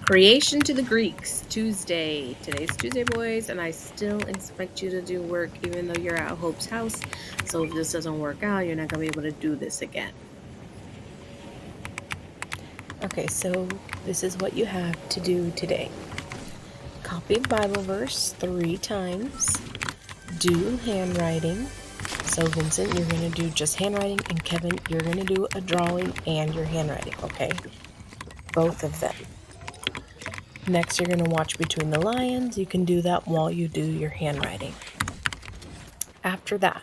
Creation to the Greeks, Tuesday. Today's Tuesday, boys, and I still expect you to do work even though you're at Hope's house. So if this doesn't work out, you're not going to be able to do this again. Okay, so this is what you have to do today. Copy Bible verse 3 times. Do handwriting. So Vincent, you're going to do just handwriting, and Kevin, you're going to do a drawing and your handwriting, okay? Both of them. Next, you're going to watch Between the Lions. You can do that while you do your handwriting. After that,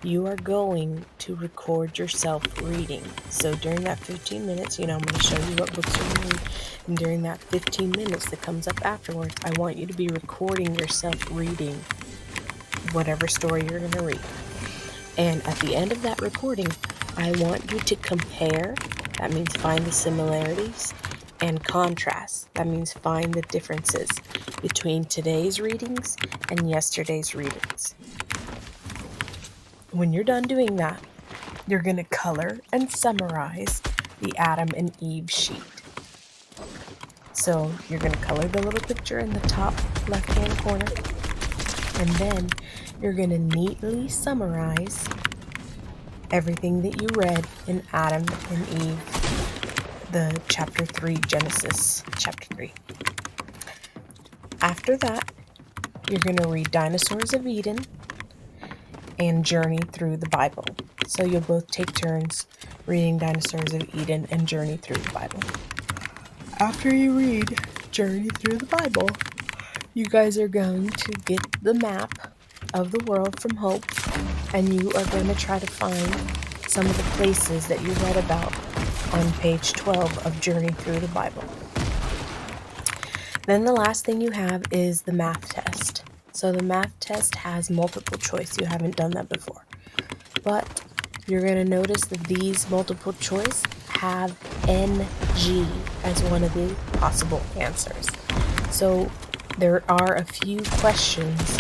you are going to record yourself reading. So during that 15 minutes, I'm going to show you what books you're going to read. And during that 15 minutes that comes up afterwards, I want you to be recording yourself reading whatever story you're going to read. And at the end of that recording, I want you to compare. That means find the similarities, and contrast. That means find the differences between today's readings and yesterday's readings. When you're done doing that, you're going to color and summarize the Adam and Eve sheet. So you're going to color the little picture in the top left-hand corner, and then you're going to neatly summarize everything that you read in Adam and Eve, the chapter 3, Genesis chapter 3. After that, you're going to read Dinosaurs of Eden and Journey Through the Bible. So you'll both take turns reading Dinosaurs of Eden and Journey Through the Bible. After you read Journey Through the Bible, you guys are going to get the map of the world from Hope, and you are going to try to find some of the places that you read about on page 12 of Journey Through the Bible. Then the last thing you have is the math test. So the math test has multiple choice. You haven't done that before. But you're going to notice that these multiple choice have NG as one of the possible answers. So there are a few questions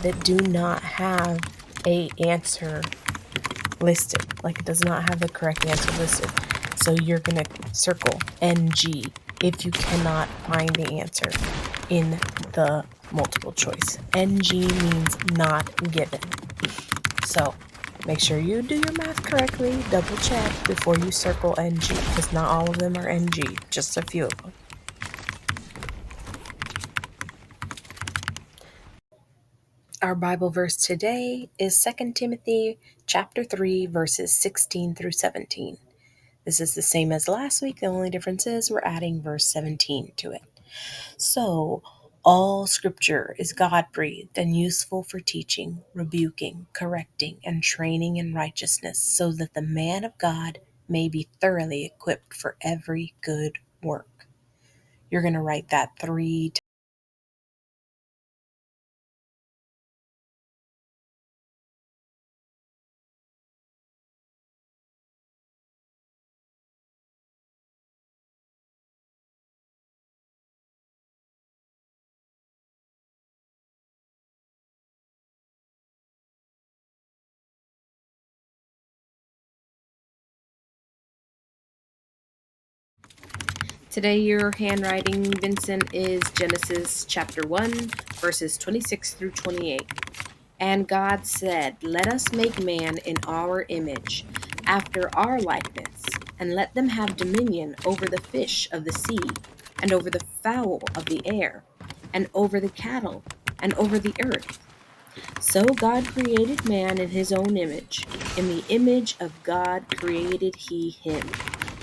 that do not have a answer listed. Like, it does not have the correct answer listed. So you're going to circle NG if you cannot find the answer in the multiple choice. NG means not given. So make sure you do your math correctly. Double check before you circle NG, because not all of them are NG, just a few of them. Our Bible verse today is 2 Timothy chapter 3, verses 16 through 17. This is the same as last week. The only difference is we're adding verse 17 to it. So, all scripture is God-breathed and useful for teaching, rebuking, correcting, and training in righteousness, so that the man of God may be thoroughly equipped for every good work. You're going to write that 3 times. Today, your handwriting, Vincent, is Genesis chapter 1, verses 26 through 28. And God said, "Let us make man in our image, after our likeness, and let them have dominion over the fish of the sea, and over the fowl of the air, and over the cattle, and over the earth." So God created man in his own image. In the image of God created he him.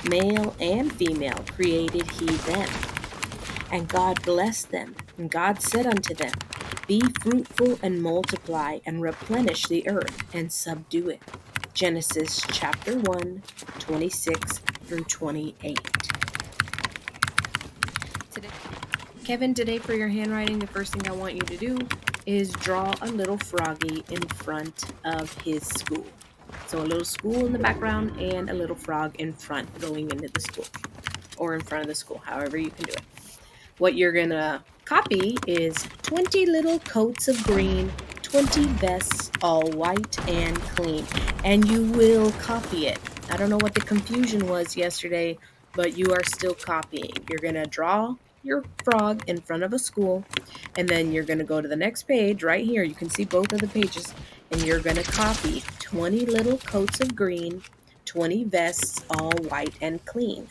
Male and female created he them. And God blessed them, and God said unto them, "Be fruitful and multiply, and replenish the earth, and subdue it." Genesis chapter 1, 26 through 28. Kevin, today for your handwriting, the first thing I want you to do is draw a little froggy in front of his school. So a little school in the background and a little frog in front going into the school, or in front of the school, however you can do it. What you're going to copy is 20 little coats of green, 20 vests, all white and clean. And you will copy it. I don't know what the confusion was yesterday, but you are still copying. You're going to draw your frog in front of a school, and then you're going to go to the next page right here. You can see both of the pages, and you're going to copy 20 little coats of green, 20 vests all white and clean.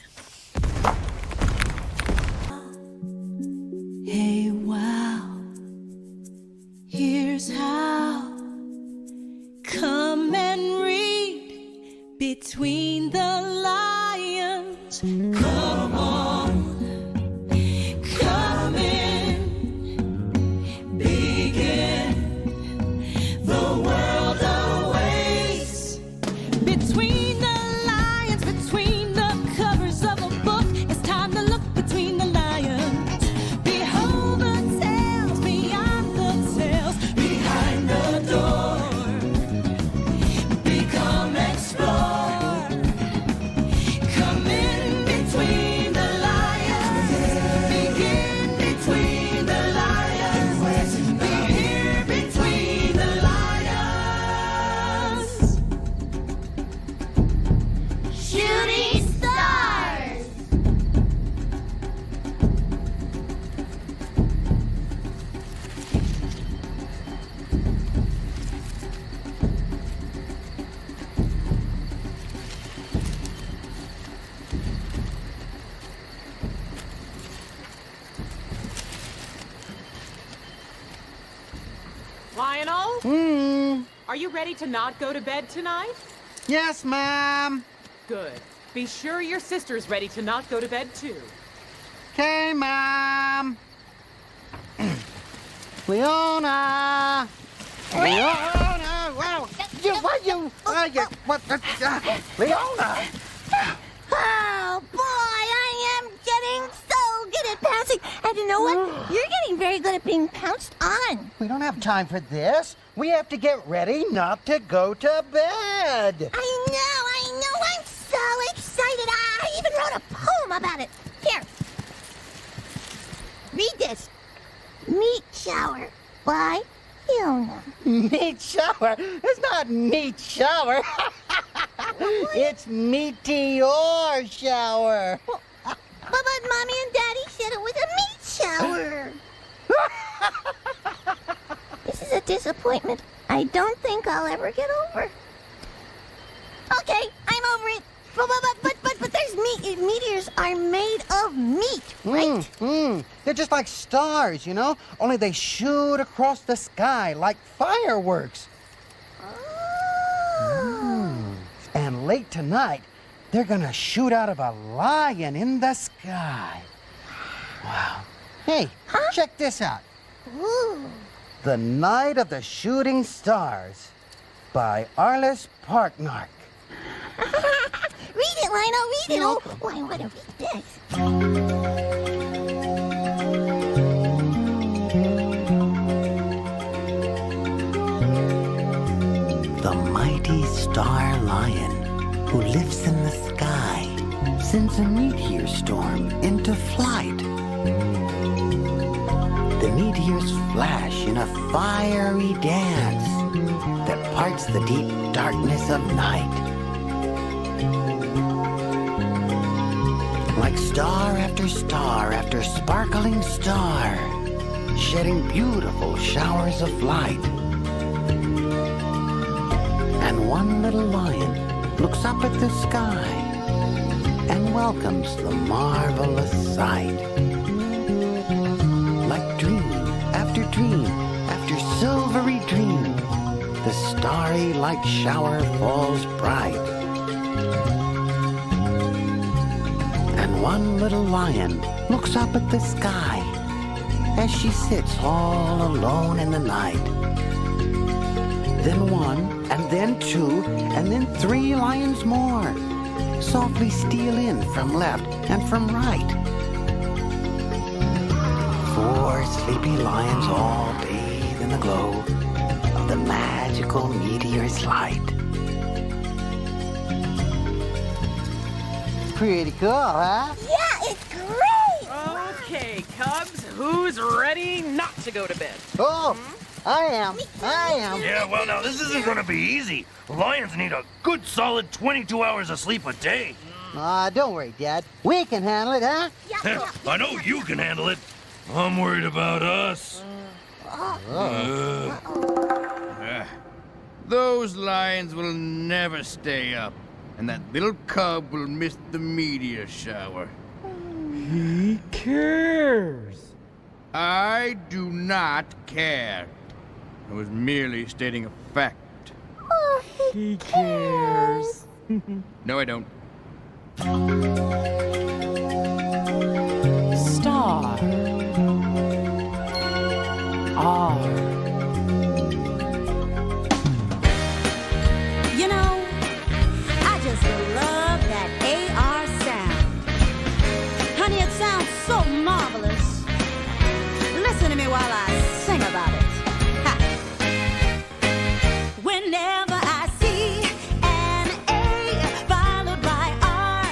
Hey, wow, here's how. Come and read between the lines. Come on, come in, begin. The world awaits. Between the lines, between the covers of a book, it's time to look between the lions. Behold the tales beyond the tales, behind the door. Become explore. Come in between the lions. Begin between the lions. Be here between the lions. Shooting stars. Lionel? Are you ready to not go to bed tonight? Yes, ma'am. Good. Be sure your sister's ready to not go to bed too. Okay, ma'am. Leona! Leona! Wow! Leona! Oh, boy, I am getting so good at pouncing. And you know what? You're getting very good at being pounced on. We don't have time for this. We have to get ready not to go to bed. I know. I'm so excited. I even wrote a poem about it. Here. Read this. Meat shower by Fiona. Meat shower? It's not meat shower. It's meteor shower. But Mommy and Daddy said it was a meat shower. This is a disappointment I don't think I'll ever get over. Okay, I'm over it. But there's meat. Meteors are made of meat, right? They're just like stars, you know? Only they shoot across the sky like fireworks. Oh. And late tonight, they're gonna shoot out of a lion in the sky. Wow. Hey, check this out. Ooh. The Night of the Shooting Stars by Arliss Parknark. Read it, Lionel, read it. Oh, I want to read this. The mighty star lion who lives in the sky sends a meteor storm into flight. The meteors flash in a fiery dance that parts the deep darkness of night. Like star after sparkling star, shedding beautiful showers of light. And one little lion looks up at the sky and welcomes the marvelous sight. Like dream after silvery dream, the starry light shower falls bright. And one little lion looks up at the sky as she sits all alone in the night. Then one, and then two, and then three lions more softly steal in from left and from right. 4 sleepy lions all bathe in the glow of the magical meteor's light. Pretty cool, huh? Yeah, it's great. Okay, Cubs, who's ready not to go to bed? Oh, I am. Yeah, well, now this isn't going to be easy. Lions need a good solid 22 hours of sleep a day. Don't worry, Dad. We can handle it, huh? I know you can handle it. I'm worried about us. Those lions will never stay up, and that little cub will miss the meteor shower. He cares. I do not care. I was merely stating a fact. He cares. No, I don't. Star. R. You know, I just love that AR sound. Honey, it sounds so marvelous. Listen to me while I sing about it. Ha. Whenever I see an A followed by R,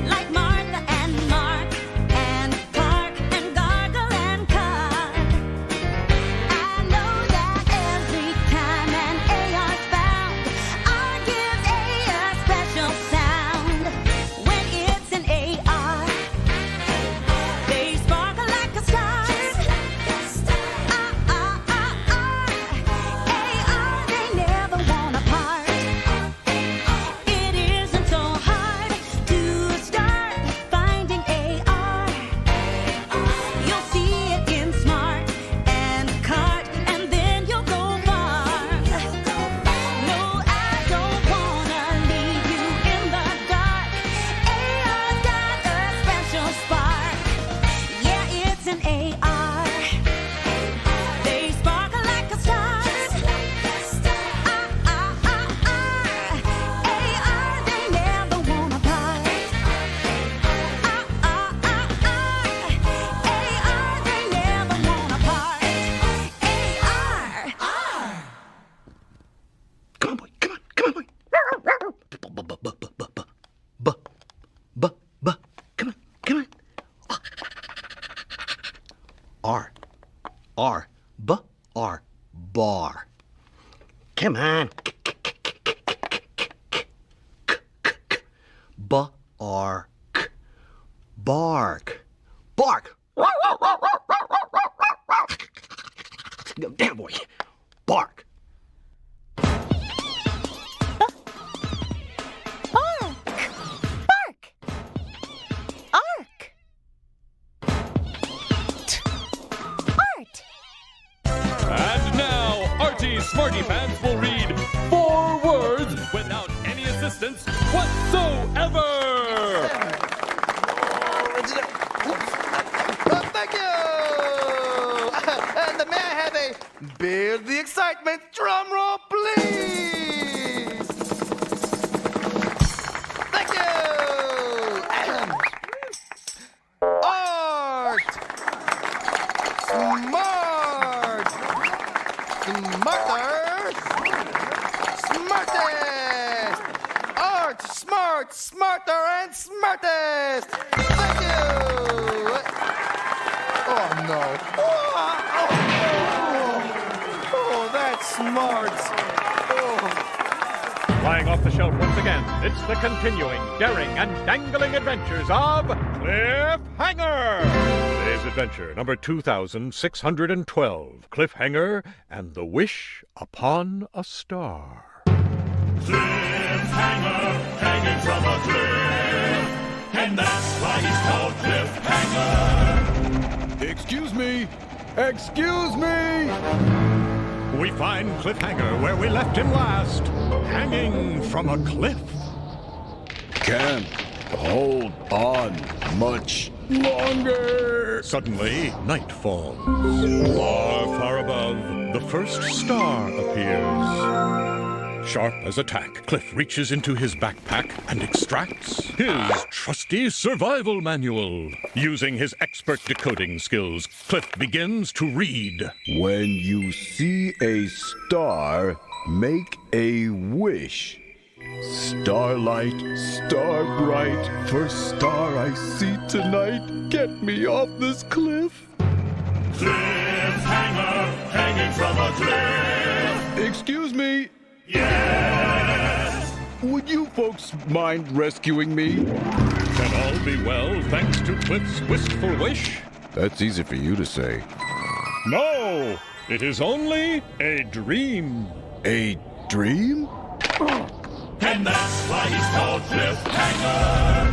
like Martha and Mark and Park and Gargle and Car, I know that every time an AR's found, R gives A special sound. When it's an AR, they sparkle like a star. AR, they never want apart. It isn't so hard to start finding AR. You'll see it in Smart and Cart, and then you'll go far. No, I don't wanna leave you in the dark. AR's got a special spark. Yeah, it's an AR. They sparkle like a star. AR, they never want apart. AR, they never want apart. AR. Come on, boy. Come on. Come on, boy. Come on. Come on. R. Bar. Come on. Bark. Damn, boy. Bark. Bark! Ark! Art! And now, Archie Smarty Pants will read 4 words without any assistance whatsoever. Thank you! And may I have a build the excitement drum roll, please? Thank you! Art! Smart! Smarter! Smartest! Art! Smart! Smarter and smartest! Thank you! Oh no! Oh, that's smart! Flying off the shelf once again, it's the continuing, daring, and dangling adventures of Cliffhanger! Today's adventure, number 2612, Cliffhanger and the Wish Upon a Star. Cliffhanger, hanging from a cliff, and that's why he's called Cliffhanger. Excuse me! Excuse me! We find Cliffhanger where we left him last, hanging from a cliff. Can't hold on much longer. Suddenly, night falls. Far, far above, the first star appears. Sharp as a tack, Cliff reaches into his backpack and extracts his trusty survival manual. Using his expert decoding skills, Cliff begins to read. When you see a star, make a wish. Starlight, star bright, first star I see tonight, get me off this cliff. Cliffhanger, hanging from a cliff. Excuse me. Yes! would you folks mind rescuing me? Can all be well thanks to Cliff's wistful wish? That's easy for you to say. No, it is only a dream. A dream? And that's why he's called Cliffhanger.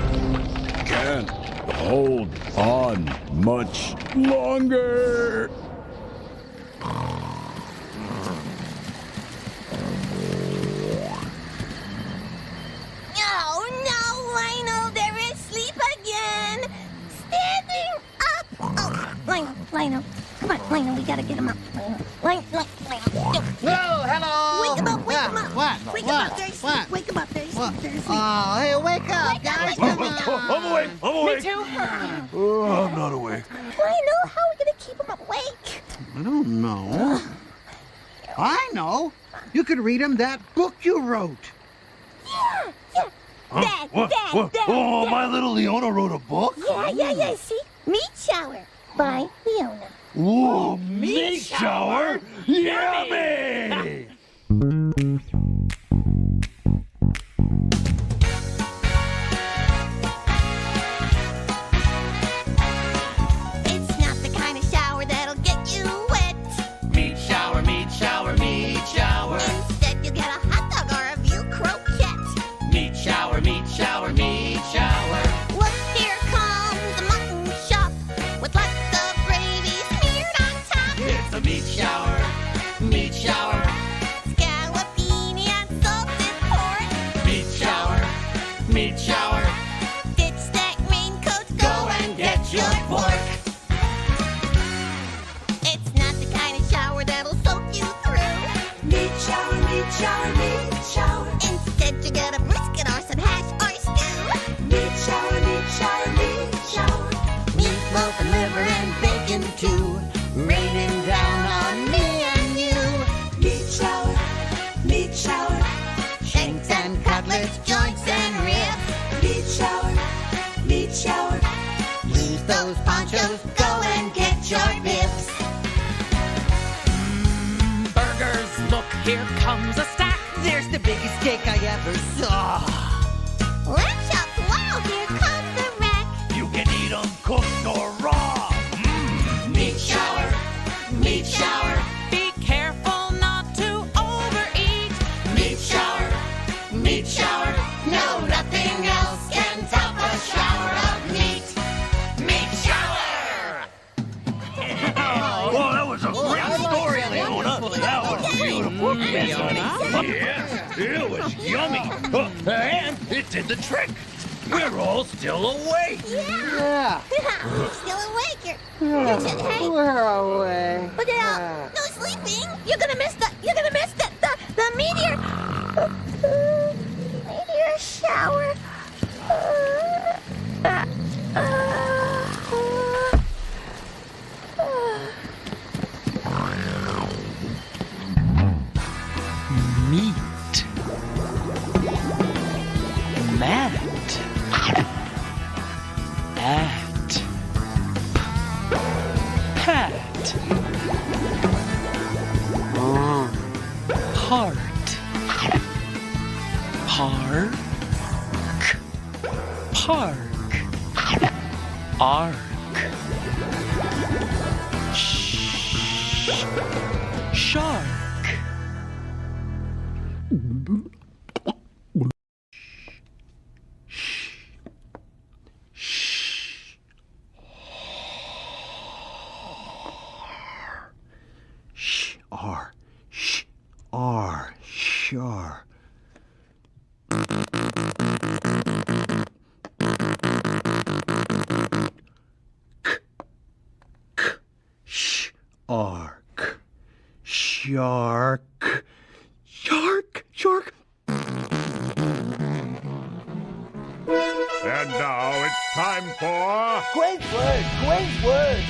Can't hold on much longer. Oh no, Lionel, they're asleep again. Standing up. Oh, Lionel. Come on, Lionel, we gotta get him up. Lionel. Whoa, hello! Wake him up, wake him up. What? Wake him What? up, they're asleep. What? Wake him up, they're asleep. They're asleep. Oh, hey, wake up, guys! Come on! I'm awake. I'm awake. Me too. Oh, I'm not awake. Lionel, how are we gonna keep him awake? I don't know. I know. You could read him that book you wrote. Yeah. Dad, What? Oh, my little Leona wrote a book? Yeah, see? Meat Shower by Leona. Ooh, meat shower? Yummy! It's not the kind of shower that'll get you wet. Meat shower, meat shower, meat shower. Instead, you get a hot dog or a veal croquette. Meat shower, meat shower, meat shower. Look, here comes the mutton chop with lots of gravy smeared on top. It's a meat shower, meat shower. Scallopini and salted pork. Meat shower, meat shower. Ditch that raincoat, Go and get your pork. It's not the kind of shower that'll soak you through. Meat shower, meat shower, meat shower. Instead, you get a brisket or some hash or stew. Meat shower, meat shower, meat shower. Meatloaf and liver and bacon too, raining down on me and you. Meat shower, meat shower. Shanks and cutlets, joints and ribs. Meat shower, meat shower. Lose those ponchos, go and get your bibs. Burgers, look, here comes a stack. There's the biggest cake I ever saw. Lamb chops, wow, here comes the rack. You can eat them cooked or raw. Meat shower, meat shower. Be careful not to overeat. Meat shower, meat shower. No, nothing else can top a shower of meat. Meat shower. Well, that was a great story, Leona. That was beautiful. Yeah, it was yummy. And it did the trick. We're all still awake. Yeah. Still awake. You're hey. We're away. But no sleeping. You're gonna miss the meteor meteor shower. Meat. Mat. At. Pat. Heart. Park. Ark. Shark. Sure. Ark. Shark. Shark. And now it's time for... Great word!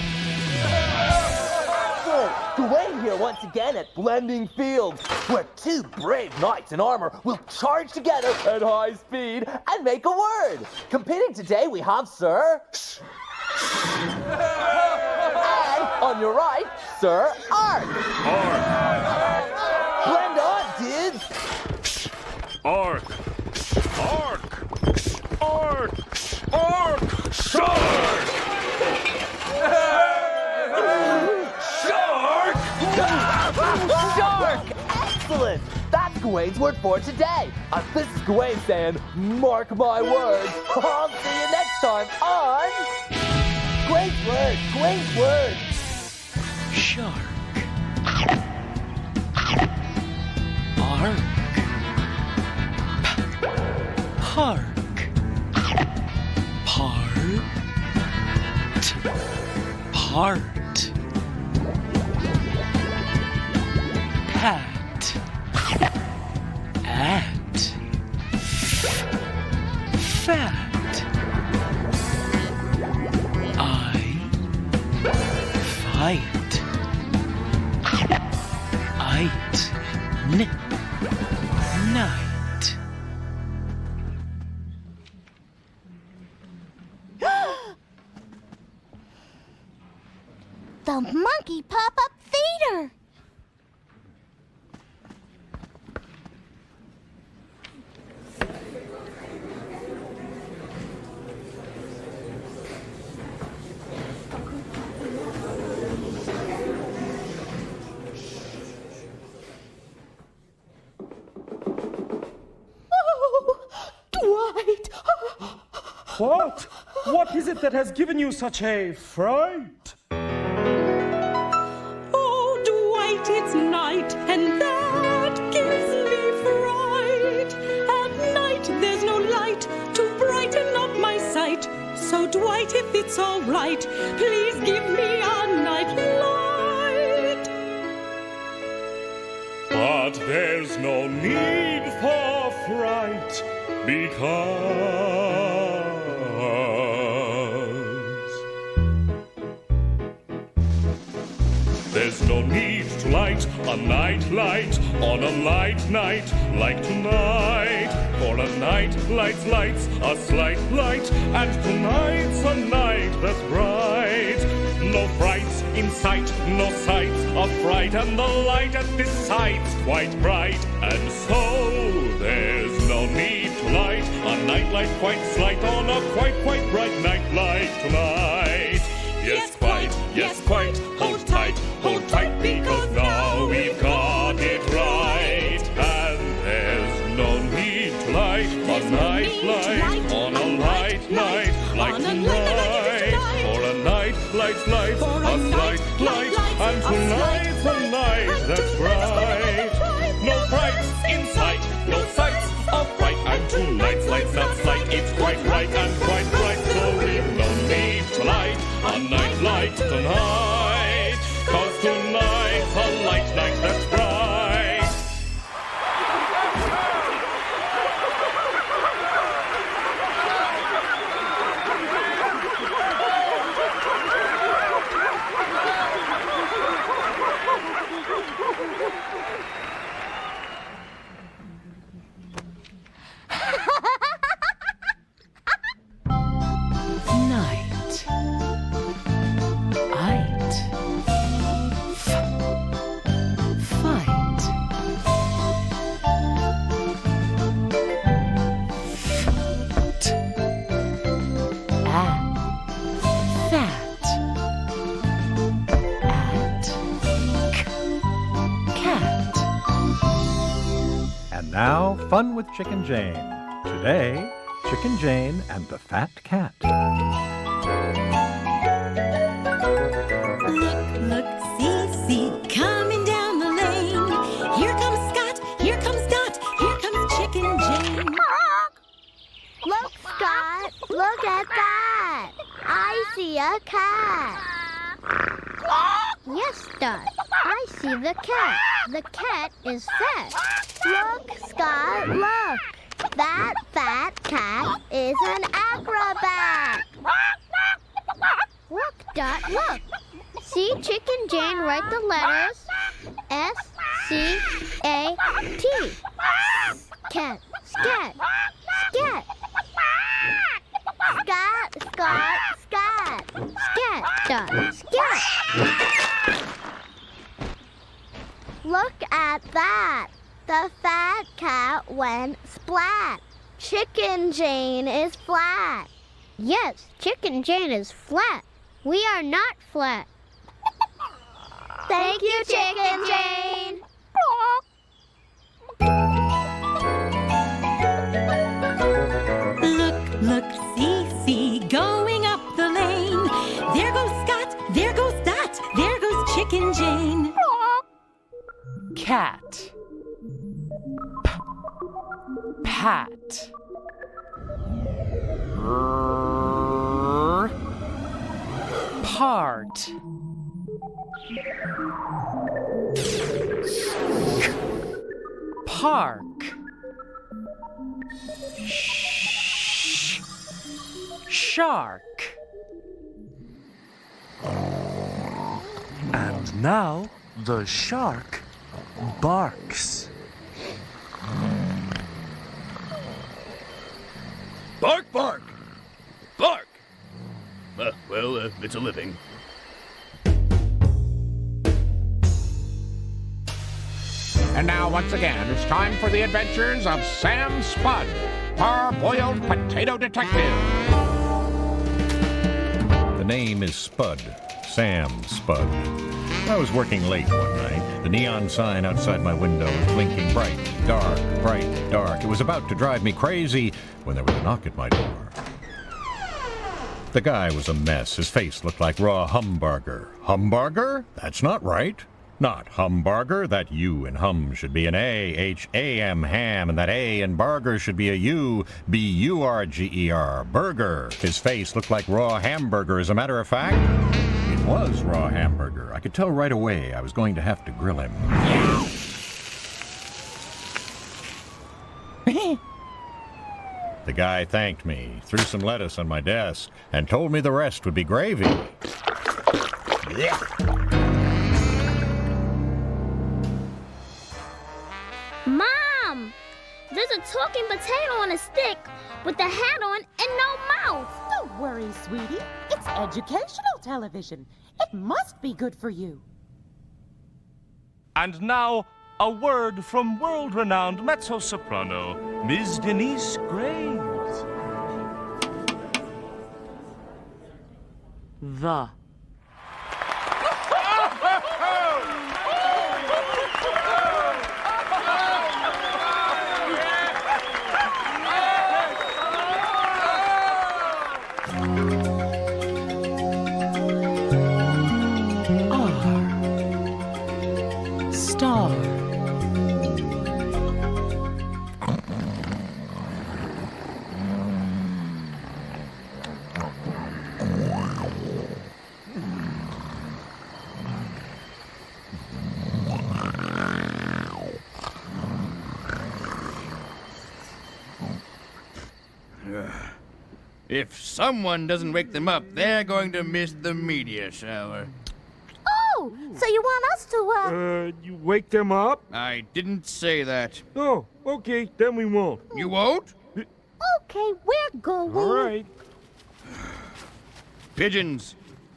Sir, Gawain here once again at Blending Fields, where two brave knights in armor will charge together at high speed and make a word. Competing today we have Sir... and on your right, Sir Ark. Blend on, dudes. Ark. Ark! Shark! Shark! Shark! Excellent! That's Gawain's word for today. This is Gawain saying, mark my words. I'll see you next time on Great Word, Great Word. Shark. Ark. Park. Part. Pat. At. Fat. I. Fight. It. Night. The monkey pop-up theater! Dwight! What? What is it that has given you such a fright? Oh, Dwight, it's night, and that gives me fright. At night, there's no light to brighten up my sight. So, Dwight, if it's all right, please give me a night light. But there's no need for fright, because there's no need to light a night light on a light night like tonight. For a night lights a slight light, and tonight's a night that's bright. No frights in sight, no sights of fright, and the light at this sight's quite bright. And so there's no need to light a night light quite slight on a quite bright night like tonight. Yes, quite, hold tight, because now we've got it right. And there's no need to light a night light on a light night like tonight. For a night lights a slight light, and tonight's a night that's bright. No frights in sight, no sights of fright, and tonight's light's not slight, it's quite right and quite bright. So we've no need to light a night light tonight, 'cause tonight's a light night that's bright. Now, fun with Chicken Jane. Today, Chicken Jane and the Fat Cat. Look, see, coming down the lane. Here comes Scott, here comes Dot, here comes Chicken Jane. Look, Scott, look at that. I see a cat. Yes, Dot, I see the cat. The cat is fat. Look, Scott, look. That fat cat is an acrobat. Look, Dot, look. See Chicken Jane write the letters S-C-A-T. Cat, scat, scat. Scat, Scott, scat. Scat, Dot, scat. Look at that. The fat cat went splat. Chicken Jane is flat. Yes, Chicken Jane is flat. We are not flat. Thank you, Chicken Jane. Look, look, see, see, going up the lane. There goes Scott, there goes Dot, there goes Chicken Jane. Cat. Pat. Part. Park. Shark. And now the shark barks. Bark, bark! Bark! Well, it's a living. And now, once again, it's time for the adventures of Sam Spud, parboiled potato detective. The name is Spud, Sam Spud. I was working late one night. The neon sign outside my window was blinking bright, dark, bright, dark. It was about to drive me crazy when there was a knock at my door. The guy was a mess. His face looked like raw humburger. Humburger? That's not right. Not humburger. That U in hum should be an A, H-A-M, ham, and that A in burger should be a U, B-U-R-G-E-R, burger. His face looked like raw hamburger, as a matter of fact. It was raw hamburger. I could tell right away I was going to have to grill him. The guy thanked me, threw some lettuce on my desk, and told me the rest would be gravy. Mom! There's a talking potato on a stick with a hat on and no mouth. Don't worry, sweetie. It's educational television. It must be good for you. And now, a word from world-renowned mezzo-soprano, Ms. Denise Graves. The. Star. If someone doesn't wake them up, they're going to miss the meteor shower. Oh, so you want us to, You wake them up? I didn't say that. Oh, okay, then we won't. You won't? Okay, we're going. All right. Pigeons.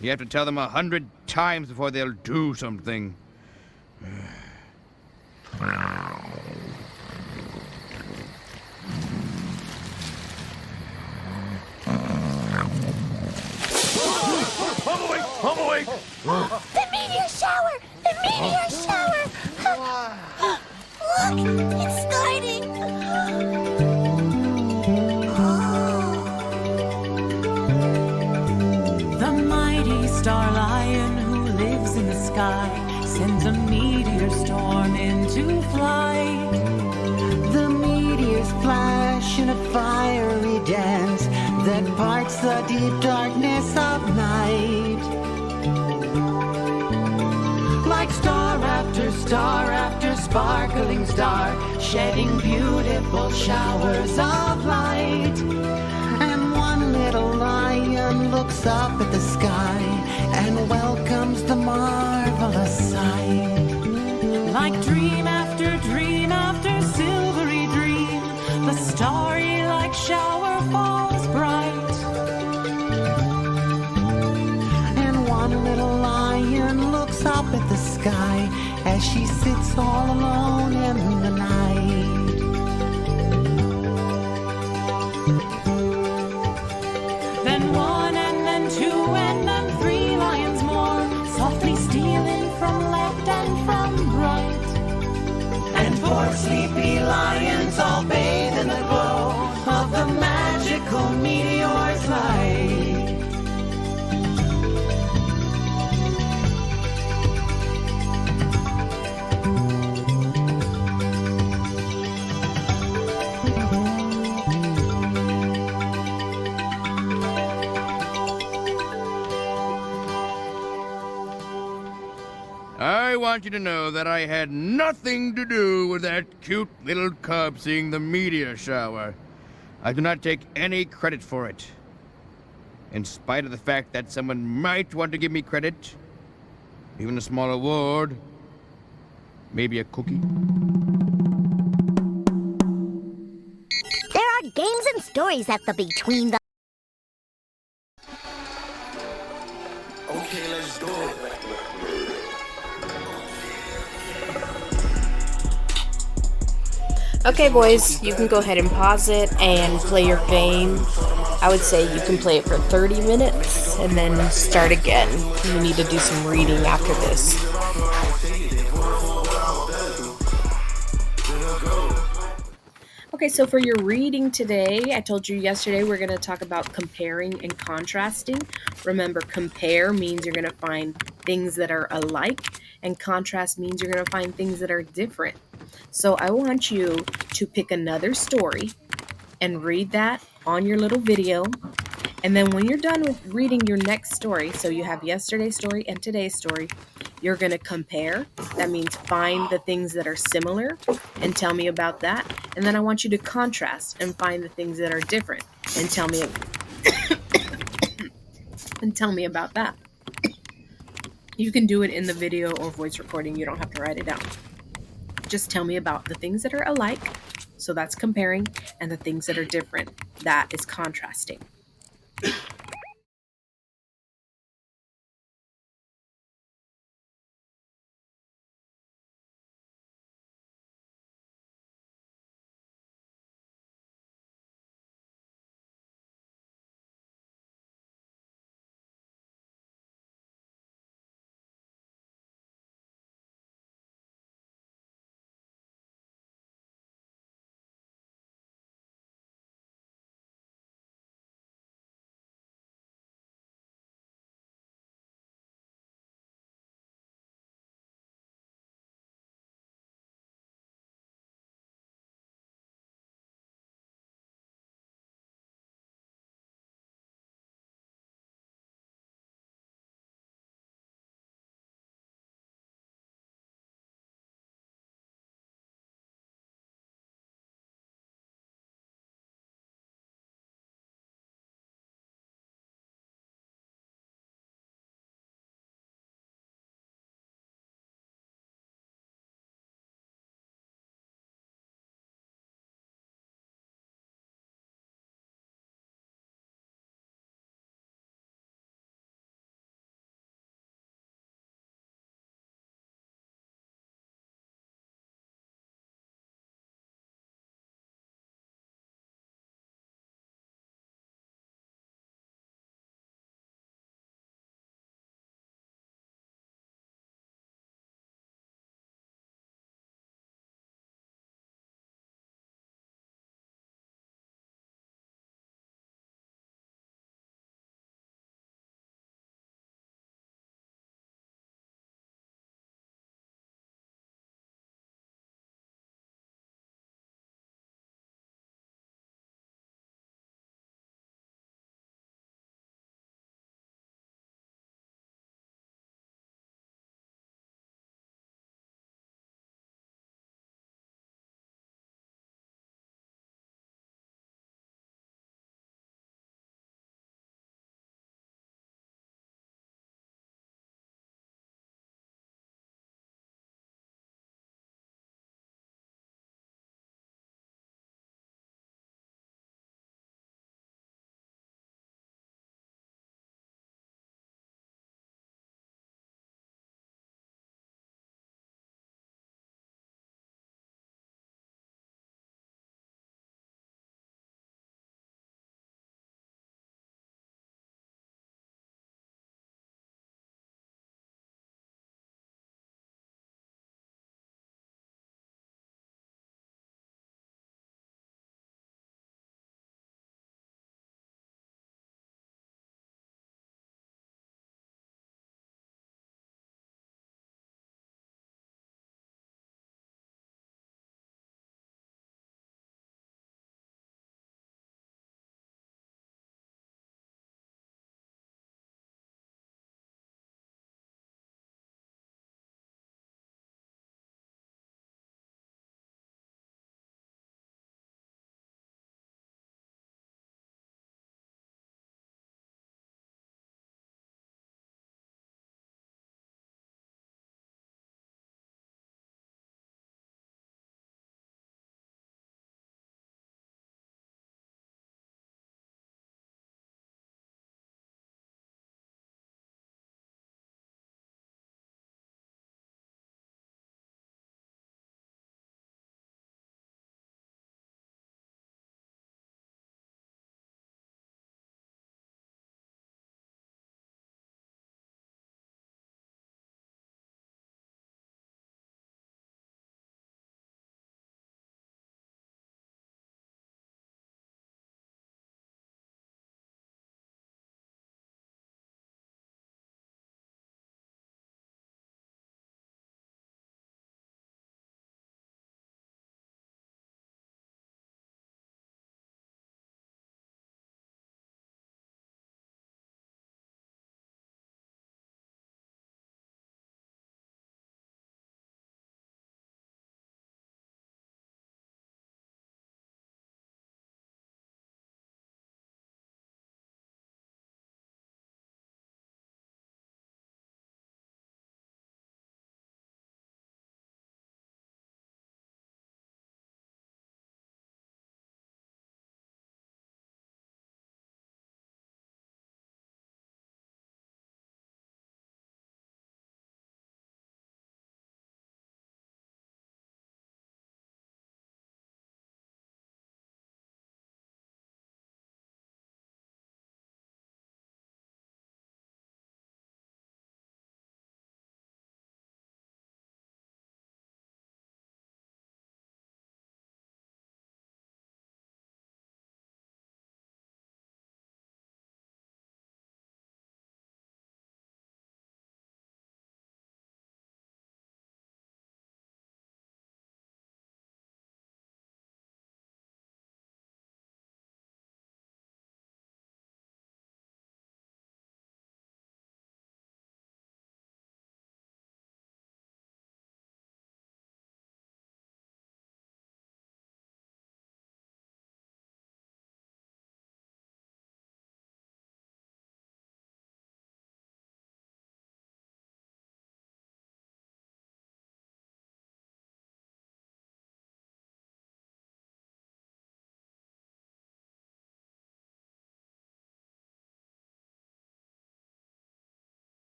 You have to tell them 100 times before they'll do something. I'm awake! I'm awake! The meteor shower! The meteor shower! Look, it's starting! The mighty star lion who lives in the sky sends a meteor storm into flight. The meteors flash in a fiery dance that parts the deep darkness of night. Like star after sparkling star, shedding beautiful showers of light. And one little lion looks up at the sky and welcomes the marvelous sight. Like dream after silvery dream, the starry like shower falls bright. And one little lion looks up at the sky as she sits all alone in the night. I want you to know that I had nothing to do with that cute little cub seeing the meteor shower. I do not take any credit for it. In spite of the fact that someone might want to give me credit, even a small award, maybe a cookie. There are games and stories at the Between the... Okay, let's do it. Okay, boys, you can go ahead and pause it and play your game. I would say you can play it for 30 minutes and then start again. You need to do some reading after this. Okay, so for your reading today, I told you yesterday we're going to talk about comparing and contrasting. Remember, compare means you're going to find things that are alike, and contrast means you're going to find things that are different. So I want you to pick another story and read that on your little video. And then when you're done with reading your next story, so you have yesterday's story and today's story, you're going to compare. That means find the things that are similar and tell me about that. And then I want you to contrast and find the things that are different and tell me and tell me about that. You can do it in the video or voice recording. You don't have to write it down. Just tell me about the things that are alike, so that's comparing, and the things that are different, that is contrasting.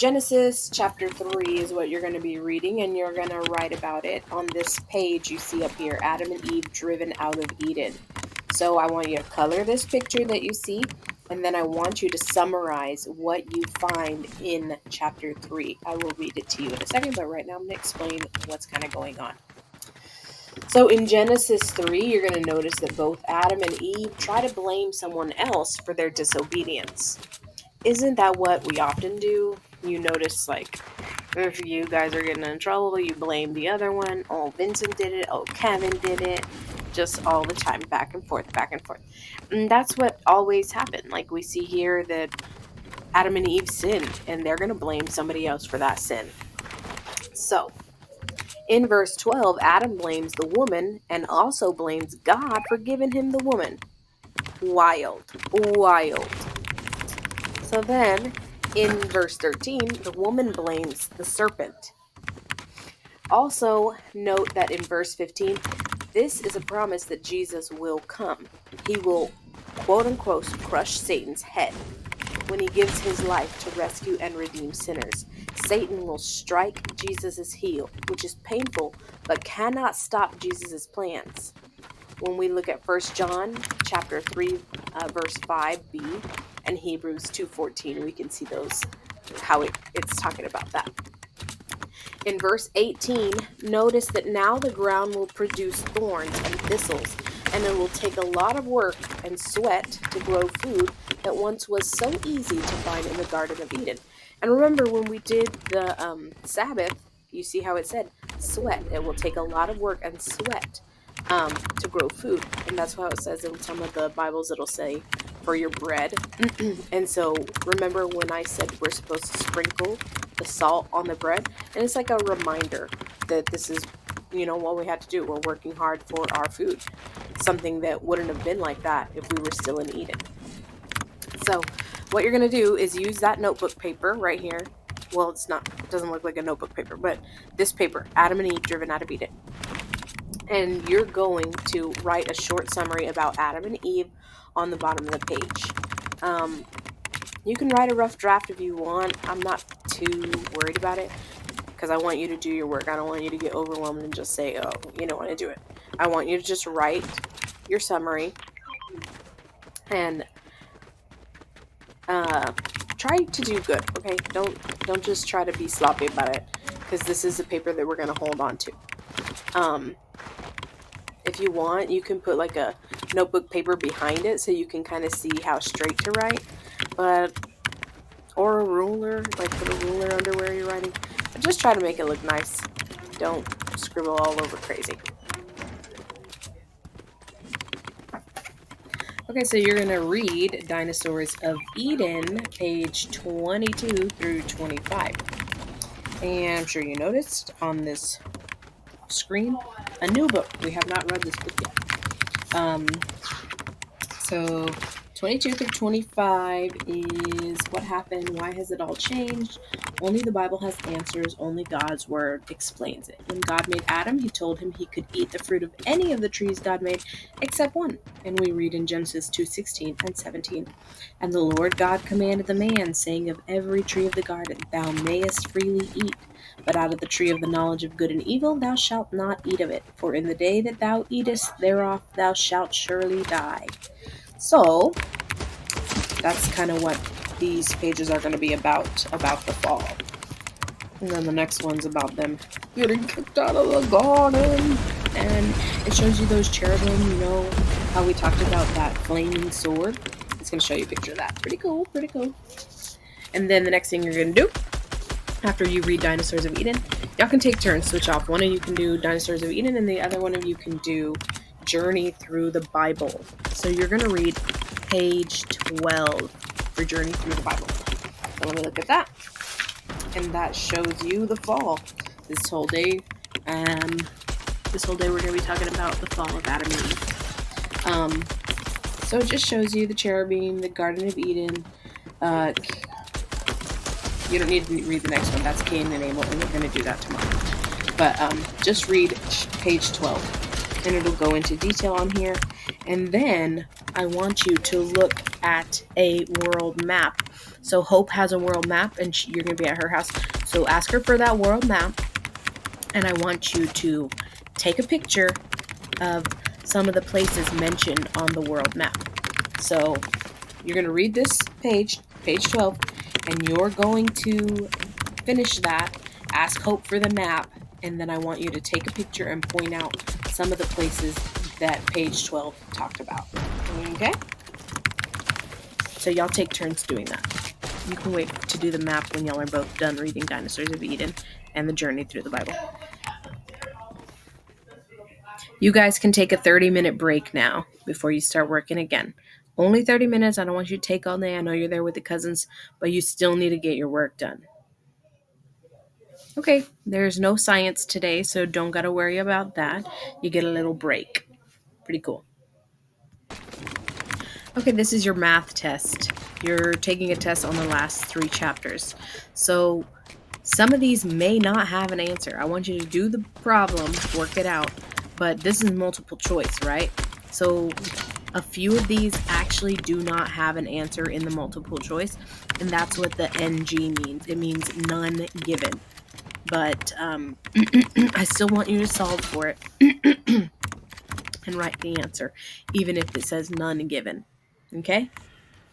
Genesis chapter 3 is what you're going to be reading, and you're going to write about it on this page you see up here, Adam and Eve driven out of Eden. So I want you to color this picture that you see, and then I want you to summarize what you find in chapter 3. I will read it to you in a second, but right now I'm going to explain what's kind of going on. So in Genesis 3, you're going to notice that both Adam and Eve try to blame someone else for their disobedience. Isn't that what we often do? You notice, like, if you guys are getting in trouble, you blame the other one. Oh, Vincent did it. Oh, Kevin did it. Just all the time, back and forth, back and forth. And that's what always happened. Like, we see here that Adam and Eve sinned, and they're going to blame somebody else for that sin. So, in verse 12, Adam blames the woman and also blames God for giving him the woman. Wild. So then, in verse 13, the woman blames the serpent. Also, note that in verse 15, this is a promise that Jesus will come. He will, quote unquote, crush Satan's head when he gives his life to rescue and redeem sinners. Satan will strike Jesus' heel, which is painful, but cannot stop Jesus' plans. When we look at 1 John chapter 3, verse 5b, and Hebrews 2:14, we can see those, how it's talking about that. In verse 18, notice that now the ground will produce thorns and thistles, and it will take a lot of work and sweat to grow food that once was so easy to find in the Garden of Eden. And remember, when we did the Sabbath, you see how it said sweat. It will take a lot of work and sweat to grow food. And that's how it says in some of the Bibles, it'll say for your bread. And so remember when I said we're supposed to sprinkle the salt on the bread? And it's like a reminder that this is, what we had to do. We're working hard for our food. Something that wouldn't have been like that if we were still in Eden. So what you're going to do is use that notebook paper right here. Well, it doesn't look like a notebook paper, but this paper, Adam and Eve driven out of Eden. And you're going to write a short summary about Adam and Eve on the bottom of the page. You can write a rough draft if you want. I'm not too worried about it because I want you to do your work. I don't want you to get overwhelmed and just say, oh, you don't want to do it. I want you to just write your summary and try to do good, okay? Don't just try to be sloppy about it because this is the paper that we're going to hold on to. If you want, you can put like a notebook paper behind it so you can kind of see how straight to write, or a ruler, like put a ruler under where you're writing. But just try to make it look nice. Don't scribble all over crazy. Okay, so you're going to read Dinosaurs of Eden, page 22 through 25. And I'm sure you noticed on this screen, a new book. We have not read this book yet. So 22 through 25 is what happened, why has it all changed? Only the Bible has answers, only God's word explains it. When God made Adam, he told him he could eat the fruit of any of the trees God made, except one. And we read in Genesis 2:16 and 17. And the Lord God commanded the man, saying, of every tree of the garden thou mayest freely eat, but out of the tree of the knowledge of good and evil thou shalt not eat of it, for in the day that thou eatest thereof thou shalt surely die. So, that's kind of what these pages are going to be about the fall. And then the next one's about them getting kicked out of the garden. And it shows you those cherubim, how we talked about that flaming sword. It's going to show you a picture of that. Pretty cool. And then the next thing you're going to do, after you read Dinosaurs of Eden, y'all can take turns, switch off. One of you can do Dinosaurs of Eden, and the other one of you can do Journey Through the Bible. So you're going to read page 12 for Journey Through the Bible. So let me look at that. And that shows you the fall. This whole day we're going to be talking about the fall of Adam and Eve. So it just shows you the cherubim, the Garden of Eden. You don't need to read the next one. That's Cain and Abel, and we're going to do that tomorrow. But just read page 12, and it'll go into detail on here. And then I want you to look at a world map. So Hope has a world map, and you're going to be at her house. So ask her for that world map, and I want you to take a picture of some of the places mentioned on the world map. So you're going to read this page 12, and you're going to finish that, ask Hope for the map, and then I want you to take a picture and point out some of the places that page 12 talked about. Okay? So y'all take turns doing that. You can wait to do the map when y'all are both done reading Dinosaurs of Eden and the Journey Through the Bible. You guys can take a 30-minute break now before you start working again. Only 30 minutes. I don't want you to take all day. I know you're there with the cousins, but you still need to get your work done. Okay, there's no science today, so don't got to worry about that. You get a little break. Pretty cool. Okay, this is your math test. You're taking a test on the last 3 chapters. So some of these may not have an answer. I want you to do the problem, work it out. But this is multiple choice, right? So a few of these actually do not have an answer in the multiple choice. And that's what the NG means. It means none given. But I still want you to solve for it and write the answer, even if it says none given. Okay?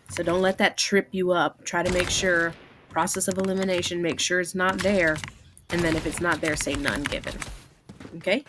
So don't let that trip you up. Try to make sure, process of elimination, make sure it's not there. And then if it's not there, say none given. Okay?